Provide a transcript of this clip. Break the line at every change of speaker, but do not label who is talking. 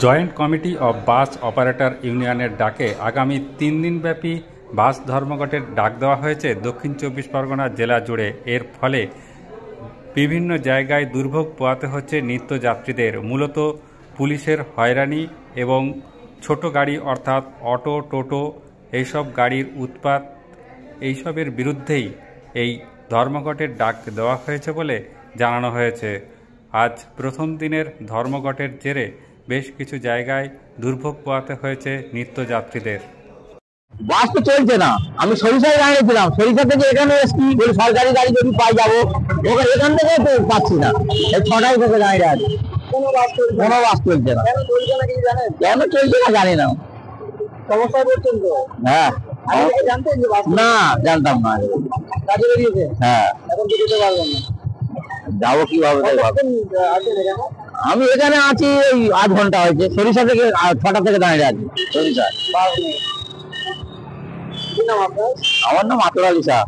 Joint committee of bus operator ইউনিয়নের ডাকে আগামী ৩ দিনব্যাপী বাস ধর্মঘটের ডাক দেওয়া হয়েছে দক্ষিণ চব্বিশ পরগনা জেলা জুড়ে। এর ফলে বিভিন্ন জায়গায় দুর্ভোগ পোহাতে হচ্ছে নিত্যযাত্রীদের। মূলত পুলিশের হয়রানি এবং ছোট গাড়ি অর্থাৎ অটো, টোটো এইসব গাড়ির উৎপাত, এইসবের বিরুদ্ধেই এই ধর্মঘটের ডাক দেওয়া হয়েছে বলে জানানো হয়েছে। আজ প্রথম দিনের ধর্মঘটের জেরে বেশ কিছু জায়গায় দুর্ভোগ পোহাতে হয়েছে নিত্যযাত্রীদের।
বাস তো চলছে না। আমি সরিষায় দাঁড়িয়েছিলাম, সরিষা থেকে এখানে এসছি, বলি সরকারি গাড়ি যদি পাই যাবো, ওখানে এখান থেকে তো পাচ্ছি না। এই 6টায় থেকে দাঁড়িয়ে আছে, কোনো বাস চলছে না। কেন চলছে না জানি না, সমস্যায় পড়ছেন তো। হ্যাঁ, না জানতাম না, কাজে বেরিয়েছে। হ্যাঁ, এখন তো যেতে পারবেন না, যাবো কিভাবে? আমি এখানে আছি এই 8 ঘন্টা হয়েছে, সরিষা থেকে 6টা থেকে দাঁড়িয়ে আছি সরিষা। আমার নাম আতর আলী শাহ।